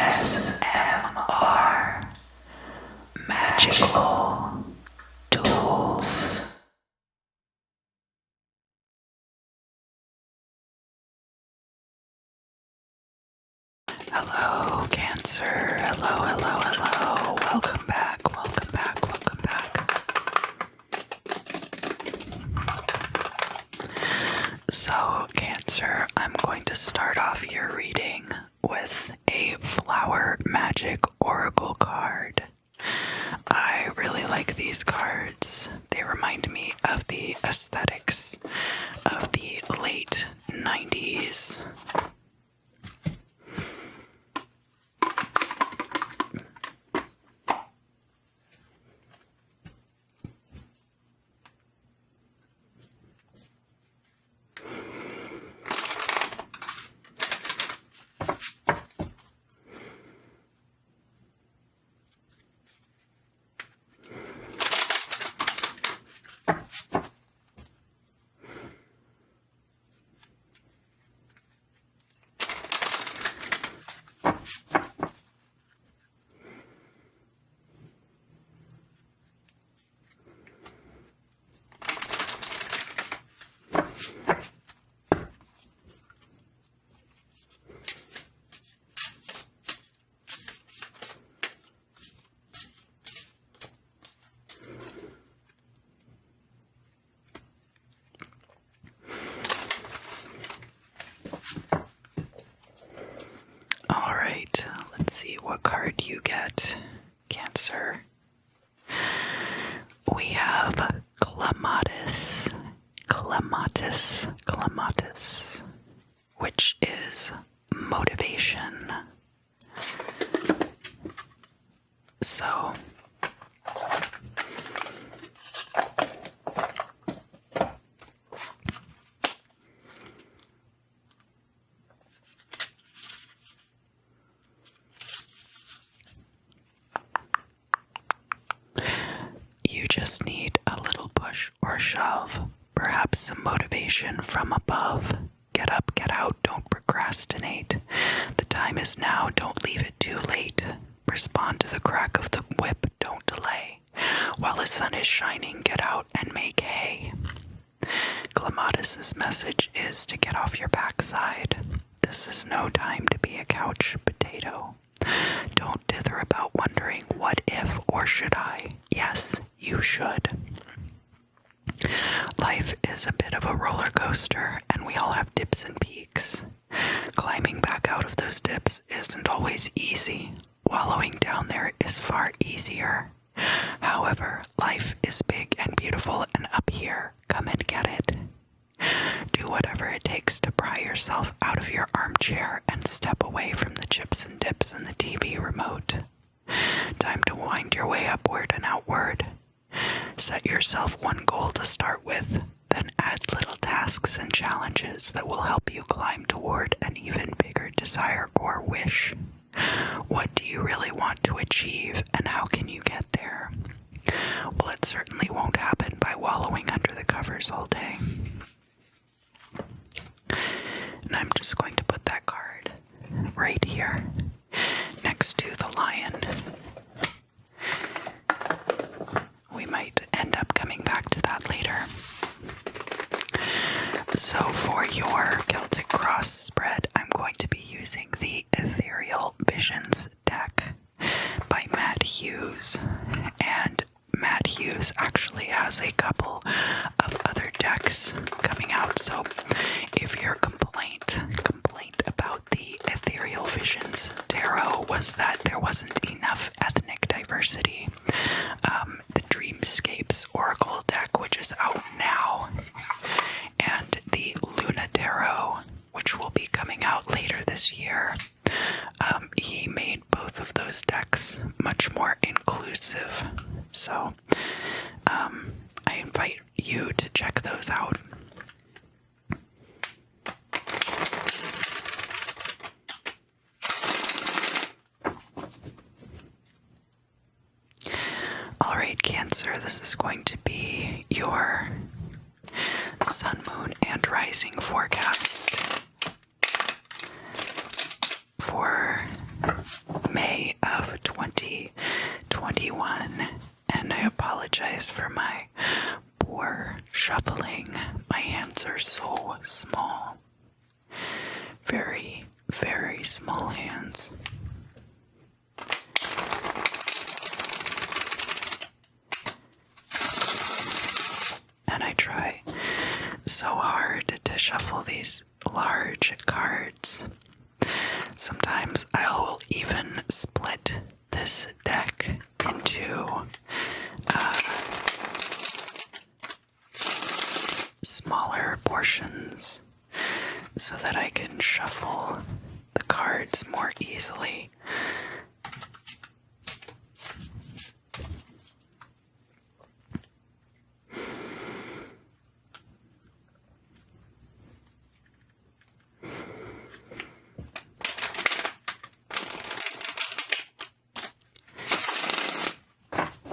ASMR Magical Tools. Hello, Cancer. Hello, hello, hello. Welcome back, welcome back, welcome back. So, Cancer, I'm going to start off your reading with a flower magic oracle card. I really like these cards. They remind me of the aesthetics of the late 90s. Alright, let's see what card you get, Cancer. We have Clematis, which is motivation. So, you just need a little push or shove, perhaps some motivation from above. Get up, get out, don't procrastinate. The time is now, don't leave it too late. Respond to the crack of the whip, don't delay. While the sun is shining, get out and make hay. Clematis's message is to get off your backside. This is no time to be a couch potato. Don't dither about wondering what if or should I. Yes, you should. Life is a bit of a roller coaster, and we all have dips and peaks. Climbing back out of those dips isn't always easy. Wallowing down there is far easier. However, life is big and beautiful and up here. Come and get it. Do whatever it takes to pry yourself out of your armchair and step away from the chips and dips and the TV remote. Time to wind your way upward and outward. Set yourself one goal to start with, then add little tasks and challenges that will help you climb toward an even bigger desire or wish. What do you really want to achieve, and how can you get there? Well, it certainly won't happen by wallowing under the covers all day. And I'm just going to put that card right here, next to the lion. We might end up coming back to that later. So for your Celtic Cross spread, I'm going to be using the Ethereal Visions deck by Matt Hughes. And Matt Hughes actually has a couple of other decks coming out. So if your complaint about the Ethereal Visions tarot was that there wasn't enough ethnic diversity, the Dreamscapes Oracle deck, which is out now, and the Luna Tarot, which will be coming out later this year, he made both of those decks much more inclusive. So I invite you to check those out. Alright, Cancer, this is going to be your sun, moon, and rising forecast for apologize for my poor shuffling. My hands are so small. Very, very small hands. And I try so hard to shuffle these large cards. Sometimes I will even split this deck into smaller portions so that I can shuffle the cards more easily.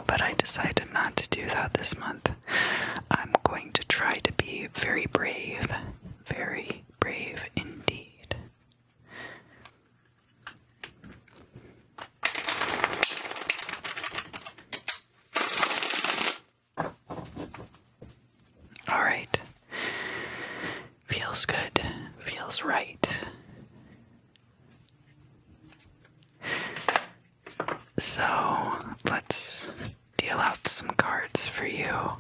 But I decided not to do that this month. I'm going to try to be very brave indeed. All right. Feels good. Feels right. So, let's deal out some cards for you.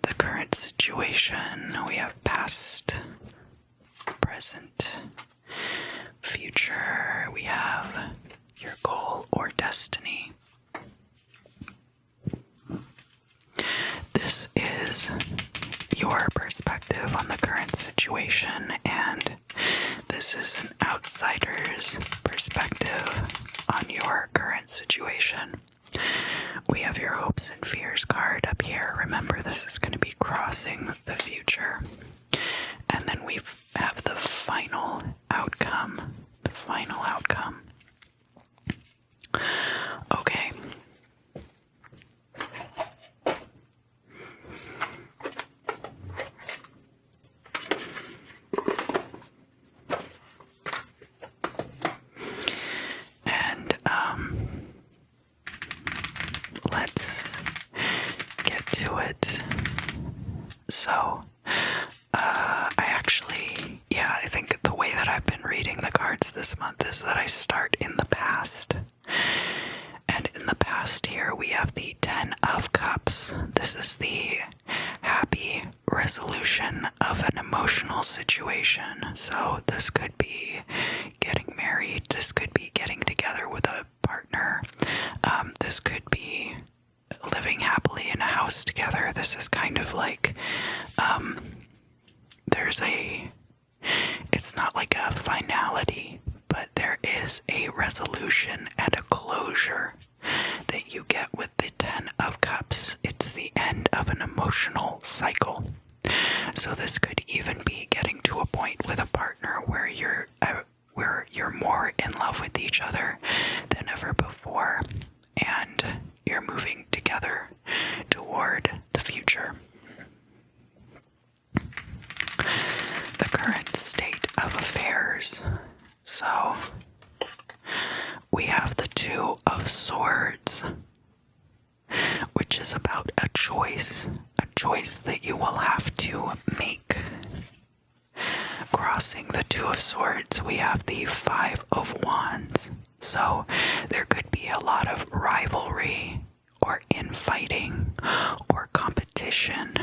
The current situation, we have past, present, future, we have your goal or destiny. This is your perspective on the current situation, and this is an outsider's perspective on your current situation. We have your hopes and fears card up here. Remember, this is going to be crossing the future. And then we have the final outcome. The final outcome. Okay. Let's get to it. So, I think the way that I've been reading the cards this month is that I start in the past. And in the past here, we have the 10 of Cups. This is the happy resolution of an emotional situation. So this could be getting married. This could be getting together with a partner. This could be living happily in a house together. This is kind of like, it's not like a finality, but there is a resolution and a closure that you get with the 10 of Cups. It's the end of an emotional cycle. So this could even be getting to a point with a partner where you're more in love with each other than ever before, and you're moving together toward the future. The current state of affairs. So, we have the 2 of Swords, which is about a choice that you will have to make. Crossing the 2 of Swords, we have the 5 of Wands. So there could be a lot of rivalry or infighting or competition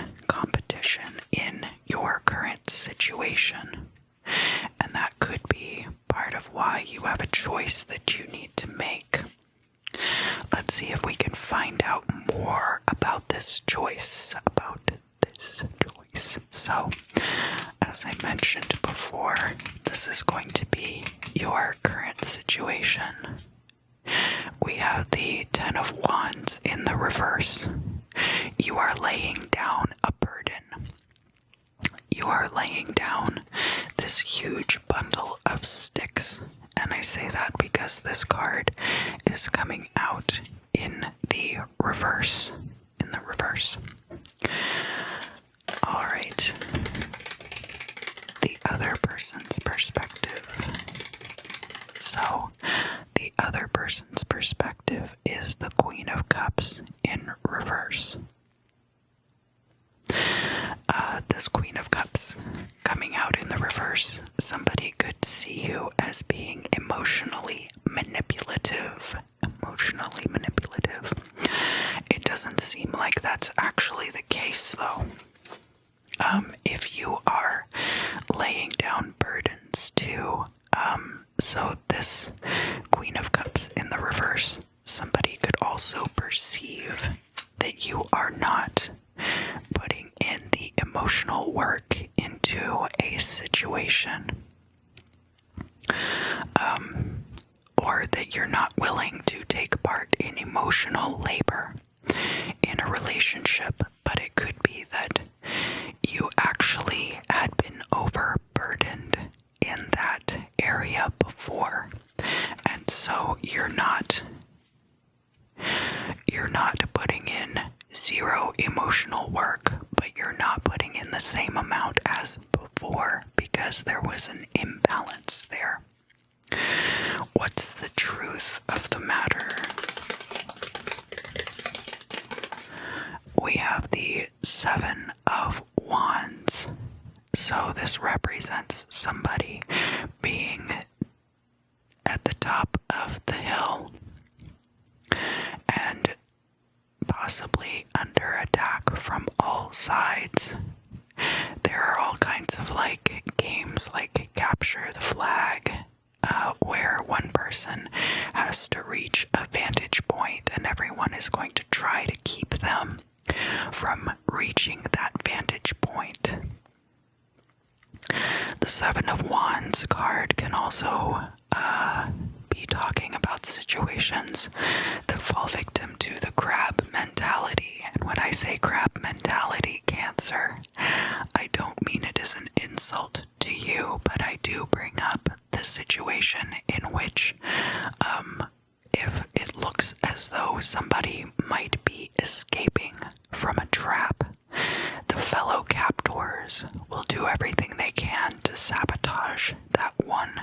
in your current situation. And that could be part of why you have a choice that you need to make. Let's see if we can find out more about this choice, So, as I mentioned before, this is going to be your current situation. We have the 10 of Wands in the reverse. You are laying down a burden. You are laying down this huge bundle of sticks. And I say that because this card is coming out in the reverse. All right. The other person's perspective. So, the other person's perspective is the Queen of Cups in reverse. this Queen of Cups coming out in the reverse, somebody could see you as being emotionally manipulative. Emotionally manipulative. It doesn't seem like that's actually the case, though. If you are laying down burdens too, so this Queen of Cups in the reverse, somebody could also perceive that you are not putting in the emotional work into a situation, or that you're not willing to take part in emotional labor in a relationship. But it could be that you actually had been overburdened in that area before, and so you're not putting in zero emotional work, but you're not putting in the same amount as before because there was an imbalance there. What's the truth of the matter? We have the Seven of Wands. So this represents somebody being at the top of the hill and possibly under attack from all sides. There are all kinds of games like Capture the Flag, where one person has to reach a vantage point and everyone is going to try to keep them from reaching that vantage point. The Seven of Wands card can also be talking about situations that fall victim to the crab mentality. And when I say crab mentality, Cancer, I don't mean it as an insult to you, but I do bring up the situation in which if it looks as though somebody might be escaping from a trap, the fellow captors will do everything they can to sabotage that one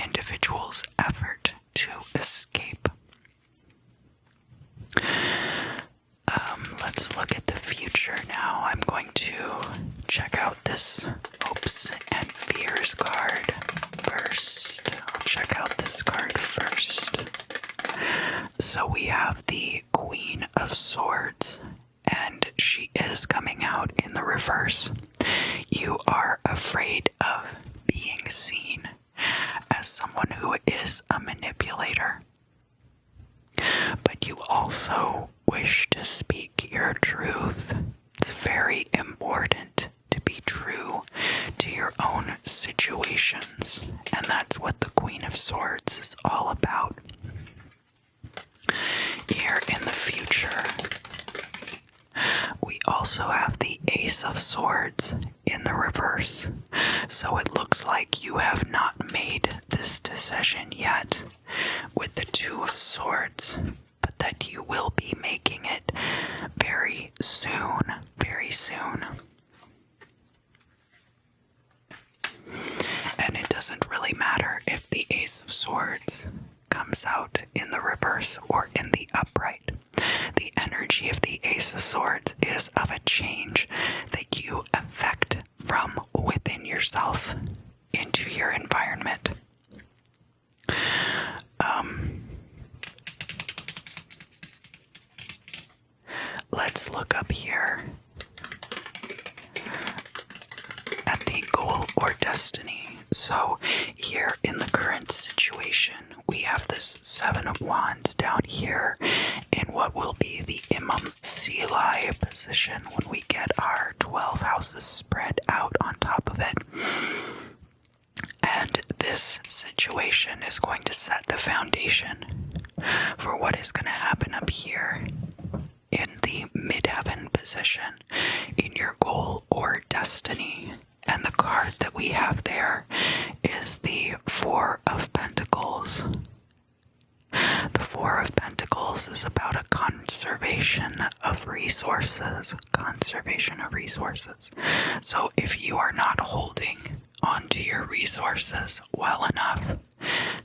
individual's effort to escape. Let's look at the future now. I'm going to check out this hopes and fears card first. I'll check out this card first. So we have the Queen of Swords, and she is coming out in the reverse. You are afraid of being seen as someone who is a manipulator, but you also wish to speak your truth. It's very important to be true to your own situations, and that's what the Queen of Swords is all about. Here in the future, we also have the Ace of Swords in the reverse. So it looks like you have not made this decision yet with the Two of Swords, but that you will be making it very soon, very soon. And it doesn't really matter if the Ace of Swords comes out in the reverse or in the upright. The energy of the Ace of Swords is of a change that you affect from within yourself into your environment. Let's look up here at the goal or destiny. So here in the current situation, we have this Seven of Wands down here in what will be the Imam Silai position when we get our 12 houses spread out on top of it. And this situation is going to set the foundation for what is going to happen up here in the midheaven position in your goal or destiny. And the card that we have there is the Four of Pentacles. The Four of Pentacles is about a conservation of resources. Conservation of resources. So if you are not holding onto your resources well enough,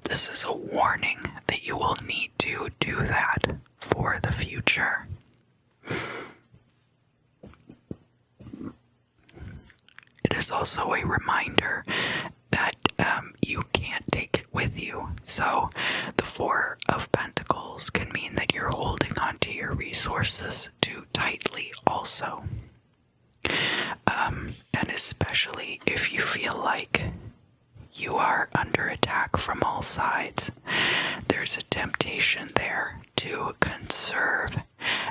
this is a warning that you will need to do that for the future. is also a reminder that you can't take it with you. So the Four of Pentacles can mean that you're holding onto your resources too tightly also. And especially if you feel like you are under attack from all sides, there's a temptation there to conserve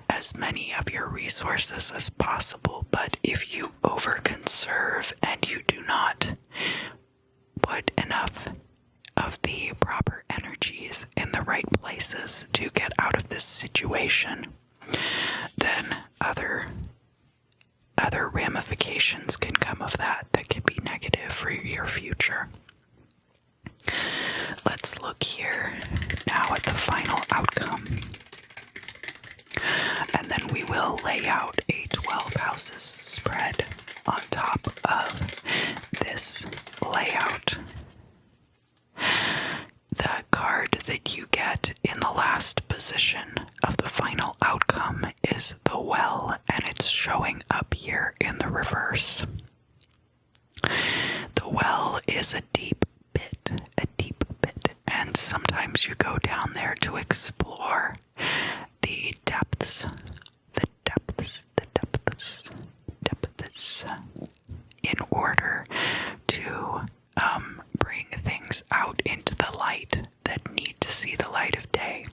as many of your resources as possible. But if you overconserve and you do not put enough of the proper energies in the right places to get out of this situation, then other ramifications can come of that can be negative for your future. Let's look here now at the final outcome. And then we will lay out a 12 houses spread on top of this layout. The card that you get in the last position of the final outcome is the Well, and it's showing up here in the reverse. The Well is a deep pit, and sometimes you go down there to explore the depths, in order to bring things out into the light that need to see the light of day.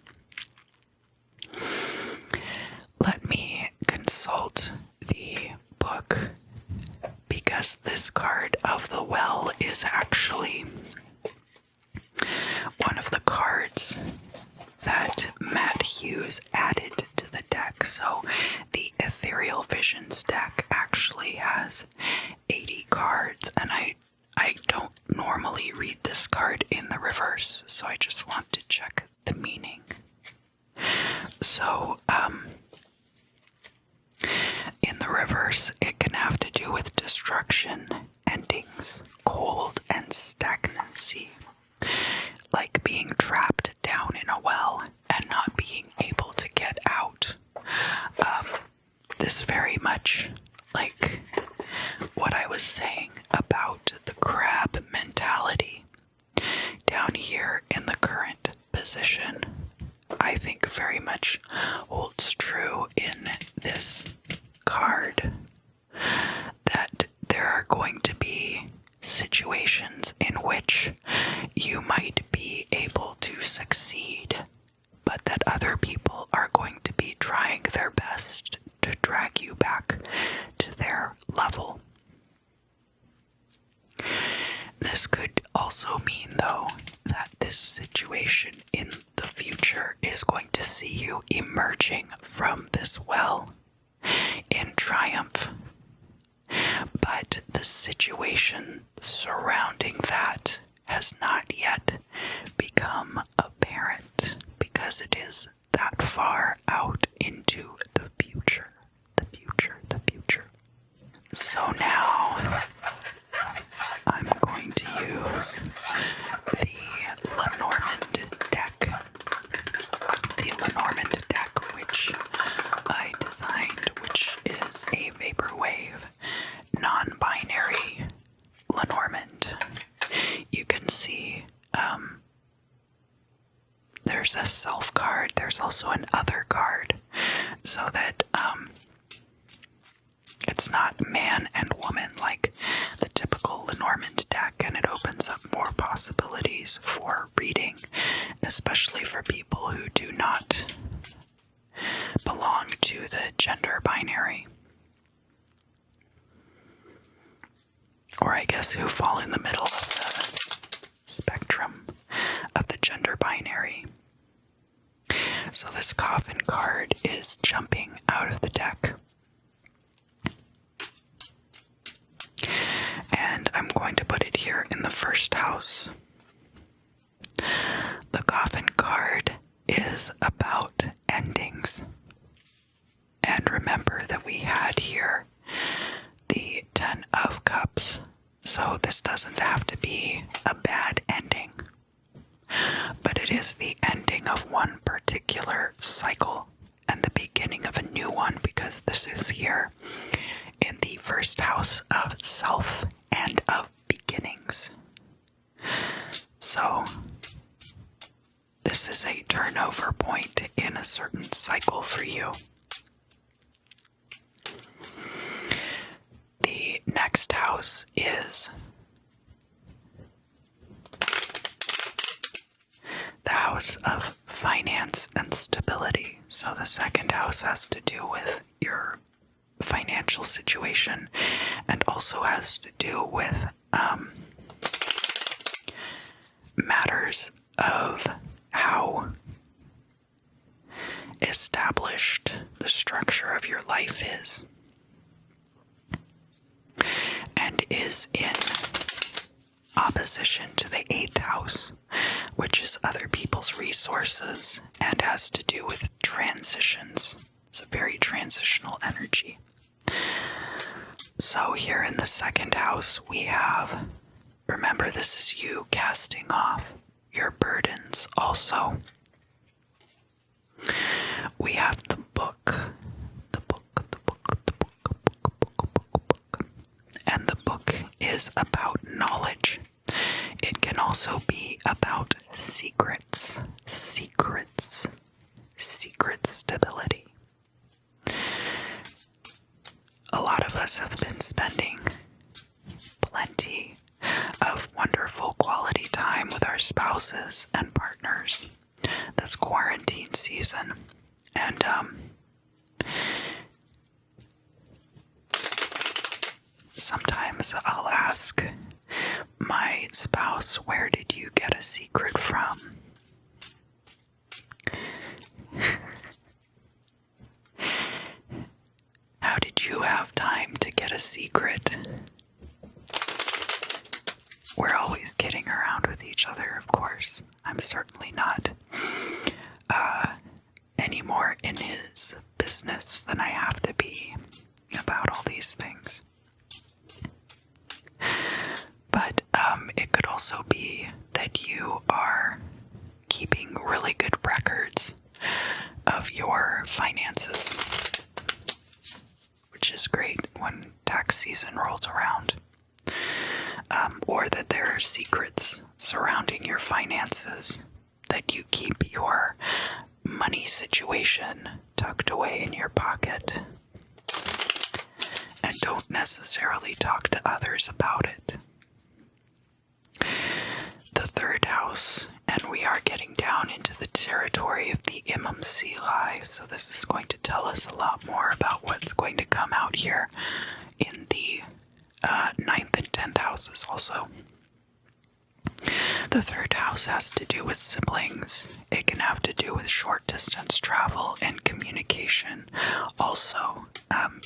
Let me consult the book, because this card of the Well is actually one of the cards that Matt Hughes added to the deck. So the Ethereal Visions deck actually has 80 cards, and I don't normally read this card in the reverse, so I just want to check the meaning. So, in the reverse, it can have to do with destruction, endings, cold, and stagnancy. Like being trapped down in a well and not being able to get out. This very much like what I was saying about the crab mentality down here in the current position, I think very much holds true in this card, that there are going to be situations in which you might be able to succeed, but that other people are going to be trying their best to drag you back to their level. This could also mean, though, that this situation in the future is going to see you emerging from this well in triumph. But the situation surrounding that has not yet become apparent, because it is that far out into the future. So now I'm going to use the Lenormand deck. The Lenormand deck, which I designed, which is a vaporwave, non-binary Lenormand. You can see there's a self card, there's also an other card, so that it's not man and woman like the typical Lenormand deck, and it opens up more possibilities for reading, especially for people who do not belong to the gender binary. Or I guess who fall in the middle of the spectrum of the gender binary. So this coffin card is jumping out of the deck. And I'm going to put it here in the first house. The coffin card is about endings. And remember that we had here the 10 of Cups. So this doesn't have to be a bad ending. But it is the ending of one particular cycle and the beginning of a new one, because this is here in the first house of self and of beginnings. So, this is a turnover point in a certain cycle for you. The next house is the house of finance and stability. So the second house has to do with your financial situation and also has to do with matters of how established the structure of your life is, and is in opposition to the 8th house, which is other people's resources and has to do with transitions. It's a very transitional energy. So here in the second house we have, remember, this is you casting off your burdens also. We have the book. And the book is about knowledge. It can also be about secret stability. A lot of us have been spending plenty of wonderful quality time with our spouses and partners this quarantine season. And sometimes I'll ask my spouse, where did you get a secret from? How did you have time to get a secret? We're always kidding around with each other, of course. I'm certainly not any more in his business than I have to be about all these things. But it could also be that you are keeping really good records of your finances, which is great when tax season rolls around. Or that there are secrets surrounding your finances, that you keep your money situation tucked away in your pocket and don't necessarily talk to others about it. The third house, and we are getting down into the territory of the Imam Sili, so this is going to tell us a lot more about what's going to come out here in the 9th and 10th houses also. The third house has to do with siblings. It can have to do with short distance travel and communication. Also,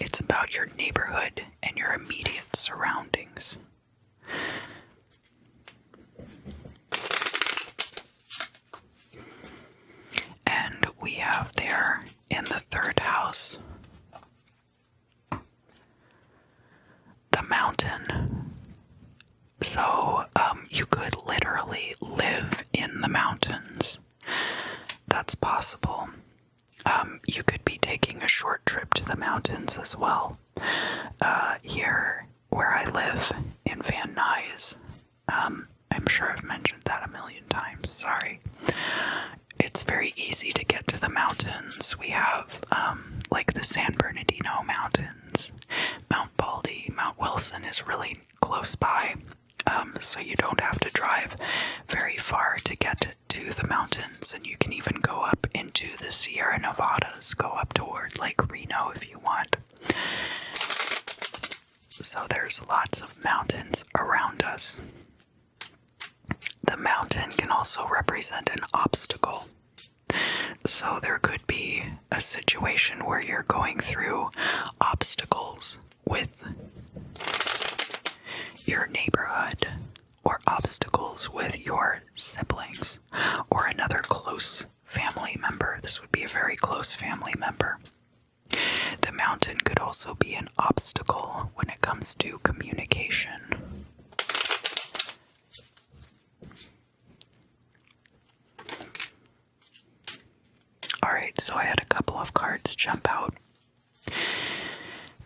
it's about your neighborhood and your immediate surroundings. And we have there in the third house the mountain. So you could literally live in the mountains. That's possible. You could be taking a short trip to the mountains as well. Here where I live in Van Nuys, I'm sure I've mentioned that a million times, sorry. It's very easy to get to the mountains. We have like the San Bernardino Mountains, Mount Baldy, Mount Wilson is really close by. So you don't have to drive very far to get to the mountains, and you can even go up into the Sierra Nevadas, go up toward Lake Reno if you want. So there's lots of mountains around us. The mountain can also represent an obstacle. So there could be a situation where you're going through obstacles with your neighborhood, or obstacles with your siblings, or another close family member. This would be a very close family member. The mountain could also be an obstacle when it comes to communication. Alright, so I had a couple of cards jump out,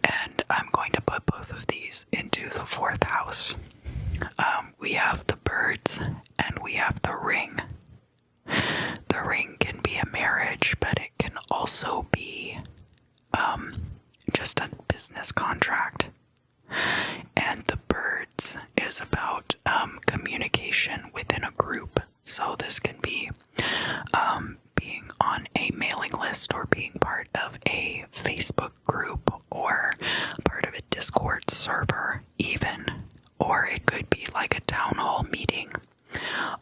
and I'm going to put both of these into the fourth house. We have the birds and we have the ring. The ring can be a marriage, but it can also be just a business contract. And the birds is about communication within a group. So this can be being on a mailing list or being part of a Facebook group or part of a Discord server even. Or it could be like a town hall meeting.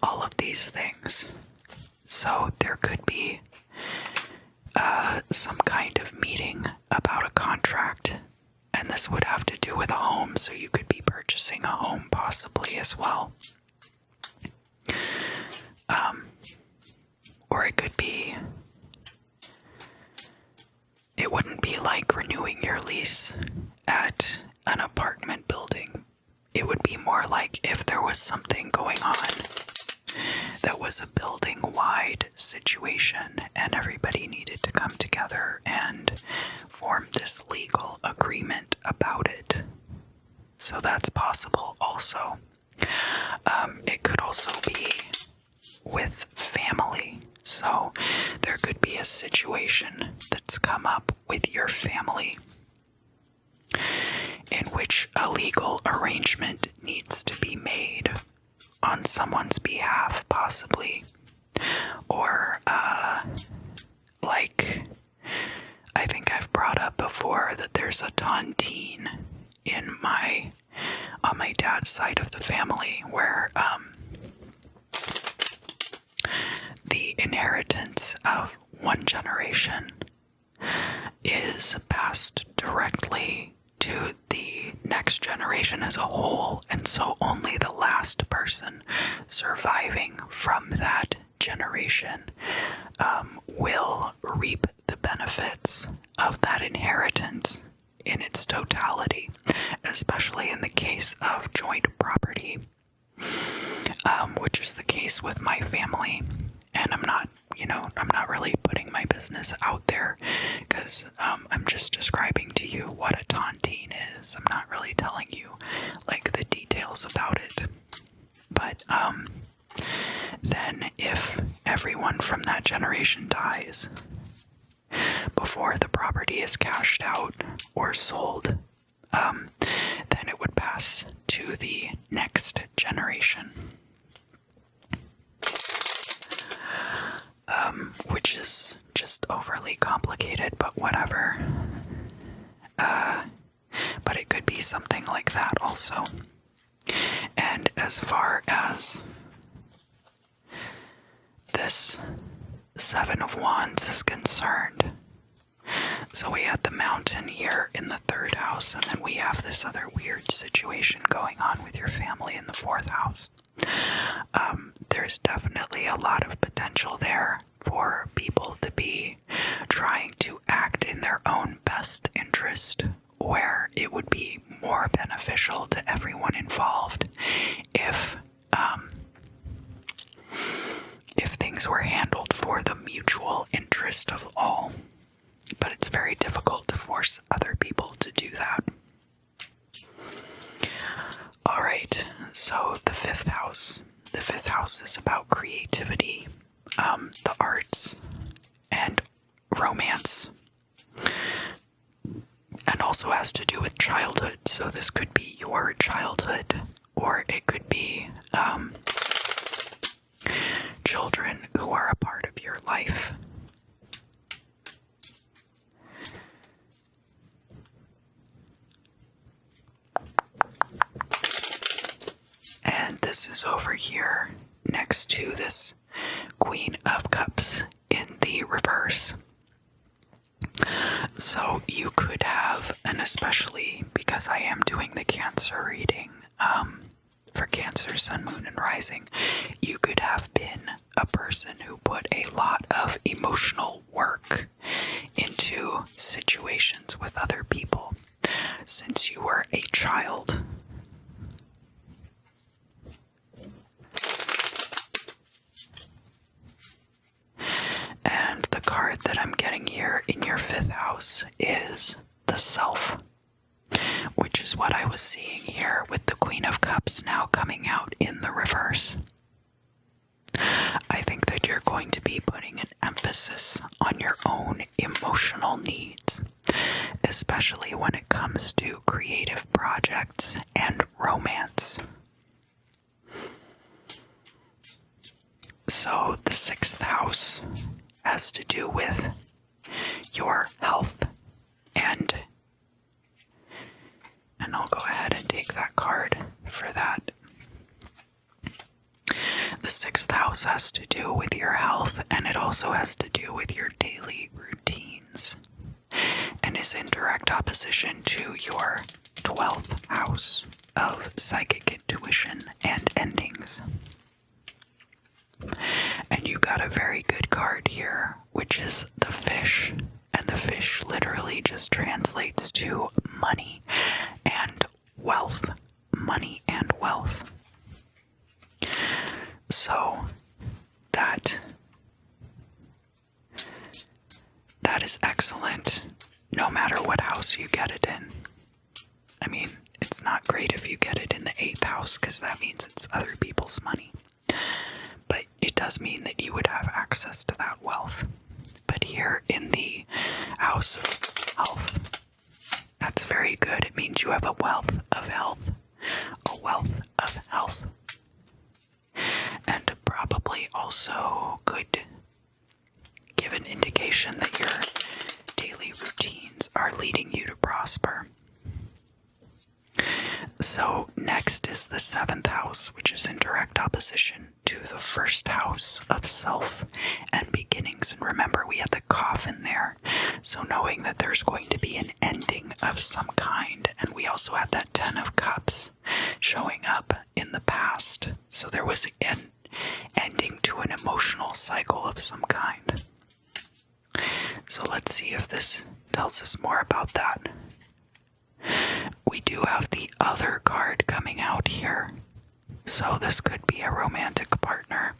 All of these things. So there could be some kind of meeting about a contract, and this would have to do with a home, so you could be purchasing a home possibly as well. Or it could be, it wouldn't be like renewing your lease at an apartment building. It would be more like if there was something going on that was a building-wide situation and everybody needed to come together and form this legal agreement about it. So that's possible also. It could also be with family. So there could be a situation that's come up with your family in which a legal arrangement needs to be made on someone's behalf, possibly. Or, like, I think I've brought up before that there's a tontine on my dad's side of the family where, the inheritance of one generation is passed directly to the next generation as a whole, and so only the last person surviving from that generation will reap the benefits of that inheritance in its totality, especially in the case of joint property, which is the case with my family. And I'm not really putting my business out there because I'm just describing to you what a tontine is. I'm not really telling you like the details about it. But then if everyone from that generation dies before the property is cashed out or sold, then it would pass to the next generation. Which is just overly complicated, but whatever. But it could be something like that also. And as far as this Seven of Wands is concerned, so we had the mountain here in the third house, and then we have this other weird situation going on with your family in the fourth house. There's definitely a lot of potential there for people to be trying to act in their own best interest, where it would be more beneficial to everyone involved if things were handled for the mutual interest of all. But it's very difficult to force other people to do that. Alright, so the fifth house. The fifth house is about creativity, the arts, and romance. And also has to do with childhood, so this could be your childhood, or it could be children who are a part of your life. And this is over here next to this Queen of Cups in the reverse. So you could have, and especially because I am doing the Cancer reading for Cancer, Sun, Moon, and Rising, you could have been a person who put a lot of emotional work into situations with other people since you were a child. And the card that I'm getting here in your fifth house is the Self, which which is what I was seeing here with the Queen of Cups now coming out in the reverse. I think that you're going to be putting an emphasis on your own emotional needs, especially when it comes to creative projects and romance. So the 6th house has to do with your health, and I'll go ahead and take that card for that. The 6th house has to do with your health, and it also has to do with your daily routines, and is in direct opposition to your 12th house of psychic intuition and endings. And you got a very good card here, which is the fish. And the fish literally just translates to money and wealth. Money and wealth. So that is excellent, no matter what house you get it in. I mean, it's not great if you get it in the 8th house, because that means it's other people's money. But it does mean that you would have access to that wealth. But here in the house of health, that's very good. It means you have a wealth of health. A wealth of health. And probably also could give an indication that your daily routines are leading you to prosper. So next is the 7th house, which is in direct opposition to the 1st house of self and beginnings. And remember, we had the coffin there. So knowing that there's going to be an ending of some kind. And we also had that 10 of Cups showing up in the past. So there was an ending to an emotional cycle of some kind. So let's see if this tells us more about that. We do have the other card coming out here. So this could be a romantic partner.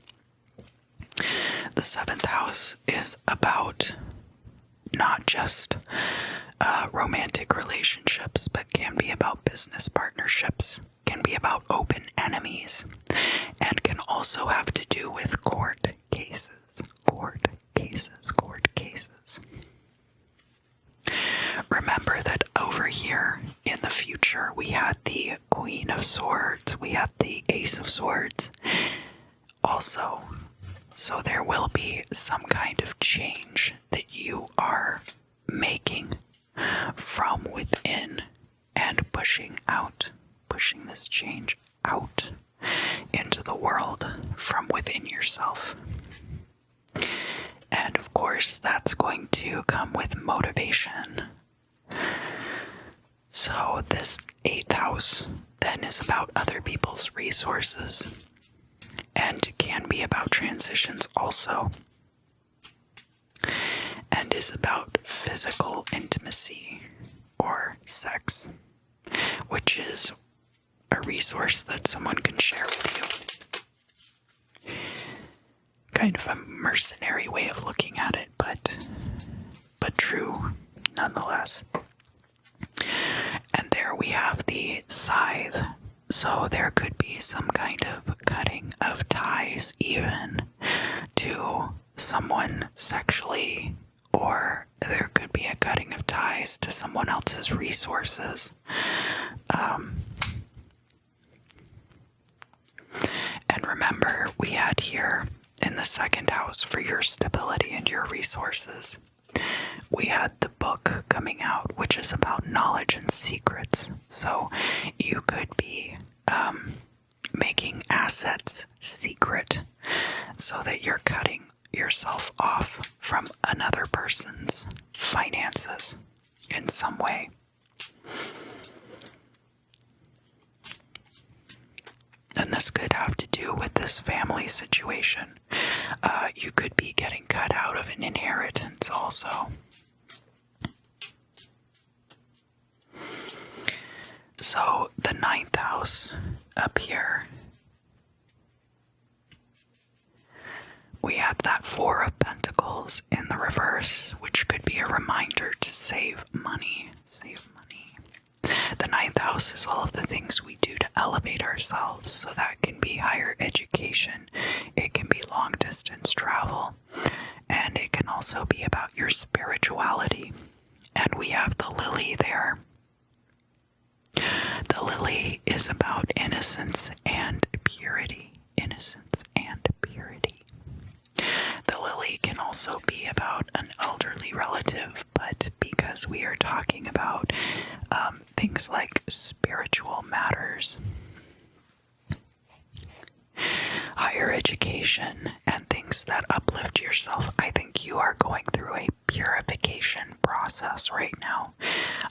The 7th house is about not just romantic relationships, but can be about business partnerships, can be about open enemies, and can also have to do with court cases. Court cases, court cases. Remember that over here in the future, we had the Queen of Swords, we had the Ace of Swords also. So there will be some kind of change that you are making from within and pushing this change out into the world from within yourself. And of course, that's going to come with motivation. So this 8th house then is about other people's resources and can be about transitions also, and is about physical intimacy or sex, which is a resource that someone can share with you. Kind of a mercenary way of looking at it, but true nonetheless. And there we have the scythe. So there could be some kind of cutting of ties even to someone sexually, or there could be a cutting of ties to someone else's resources. And remember, we had here in the 2nd house for your stability and your resources, we had the book coming out, which is about knowledge and secrets. So you could be making assets secret so that you're cutting yourself off from another person's finances in some way. And this could have to do with this family situation. You could be getting cut out of an inheritance also. So the 9th house up here, we have that 4 of Pentacles in the reverse, which could be a reminder to save money. Save money. The ninth house is all of the things we do to elevate ourselves. So that can be higher education, it can be long distance travel, and it can also be about your spirituality. And we have the lily there. The lily is about innocence and purity. Innocence and purity. The lily can also be about an elderly relative, but because we are talking about things like spiritual matters, higher education, and things that uplift yourself, I think you are going through a purification process right now.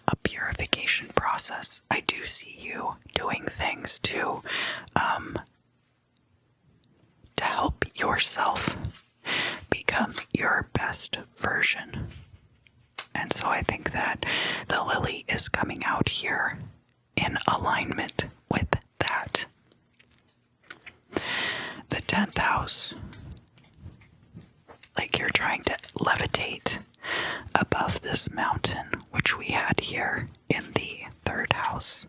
A purification process. I do see you doing things to help yourself become your best version. And so I think that the lily is coming out here in alignment with that. The 10th house, like you're trying to levitate above this mountain, which we had here in the 3rd house.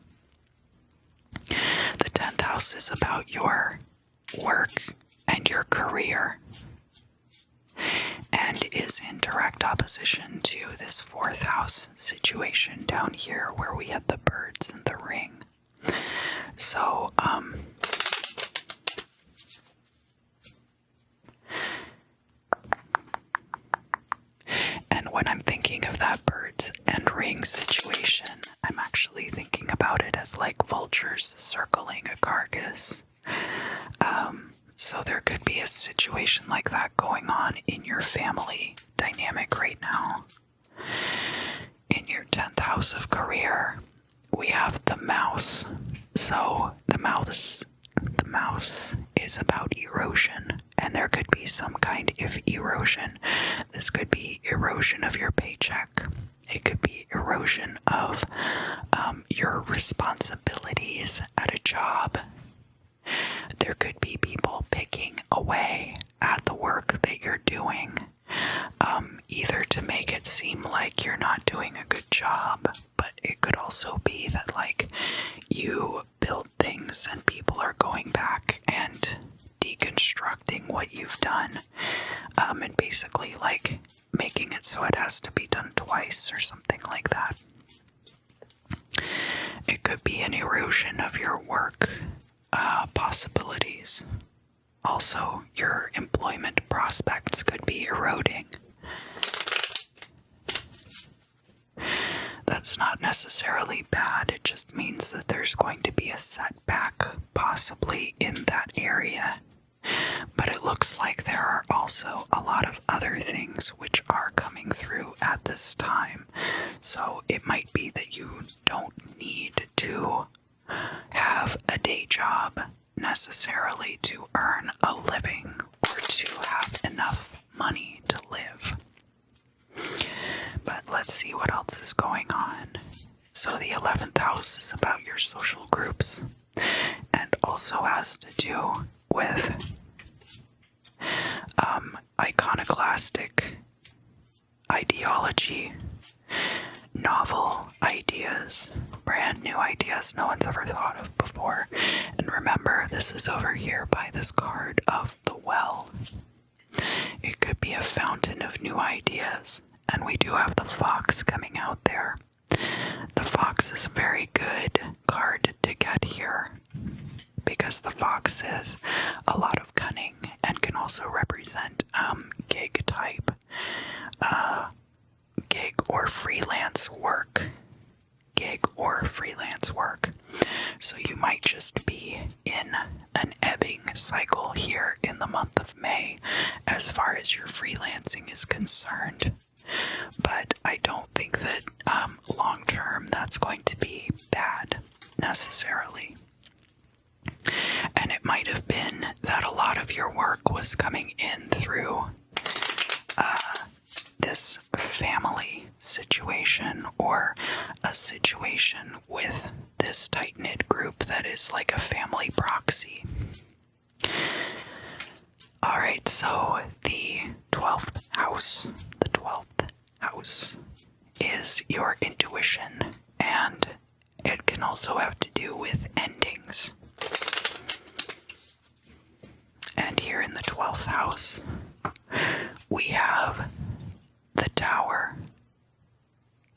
The 10th house is about your work and your career, and is in direct opposition to this 4th house situation down here where we had the birds and the ring. So, and when I'm thinking of that birds and ring situation, I'm actually thinking about it as like vultures circling a carcass. So there could be a situation like that going on in your family dynamic right now. In your 10th house of career, we have the mouse. So the mouse is about erosion, and there could be some kind of erosion. This could be erosion of your paycheck. It could be erosion of your responsibilities at a job. There could be people picking away at the work that you're doing, either to make it seem like you're not doing a good job, but it could also be that like you build things and people are going back and deconstructing what you've done, and basically like making it so it has to be done twice or something like that. It could be an erosion of your work possibilities. Also, your employment prospects could be eroding. That's not necessarily bad, it just means that there's going to be a setback possibly in that area. But it looks like there are also a lot of other things which are coming through at this time. So it might be that you don't need to have a day job necessarily to earn a living or to have enough money to live. But let's see what else is going on. So the 11th house is about your social groups and also has to do with iconoclastic ideology, novel ideas, brand new ideas no one's ever thought of before. And remember, this is over here by this card of the well. It could be a fountain of new ideas. And we do have the fox coming out there. The fox is a very good card to get here because the fox is a lot of cunning and can also represent gig type, gig or freelance work. So you might just be in an ebbing cycle here in the month of May as far as your freelancing is concerned. But I don't think that long term that's going to be bad necessarily. And it might have been that a lot of your work was coming in through this family situation or a situation with this tight-knit group that is like a family proxy. Alright, so the 12th house is your intuition and it can also have to do with endings. And here in the 12th house, we have the Tower.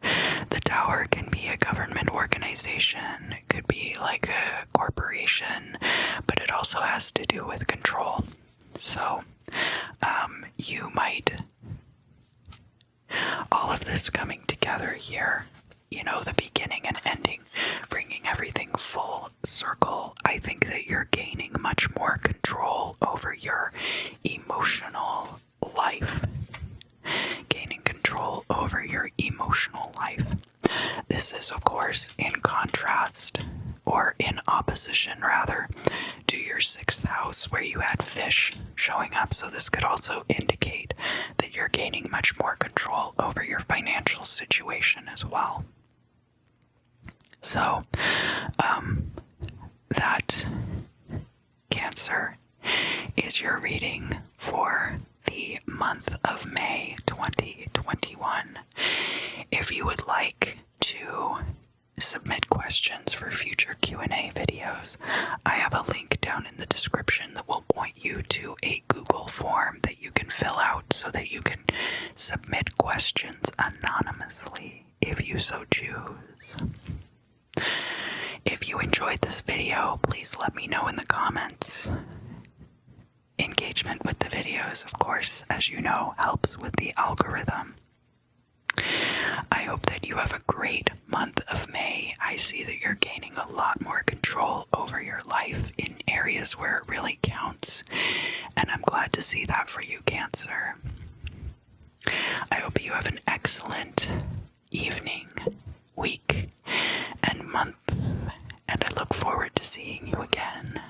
The Tower can be a government organization, it could be like a corporation, but it also has to do with control. So, you might, all of this coming together here, you know, the beginning and ending, bringing everything full circle. I think that you're gaining much more control over your emotional life. Gaining control over your emotional life. This is, of course, in contrast, or in opposition rather, to your 6th house where you had fish showing up. So this could also indicate that you're gaining much more control over your financial situation as well. So, that, Cancer, is your reading for the month of May 2021. If you would like to submit questions for future Q&A videos, I have a link down in the description that will point you to a Google form that you can fill out so that you can submit questions anonymously if you so choose. If you enjoyed this video, please let me know in the comments. Engagement with the videos, of course, as you know, helps with the algorithm. I hope that you have a great month of May. I see that you're gaining a lot more control over your life in areas where it really counts, and I'm glad to see that for you, Cancer. I hope you have an excellent evening, week, and month, and I look forward to seeing you again.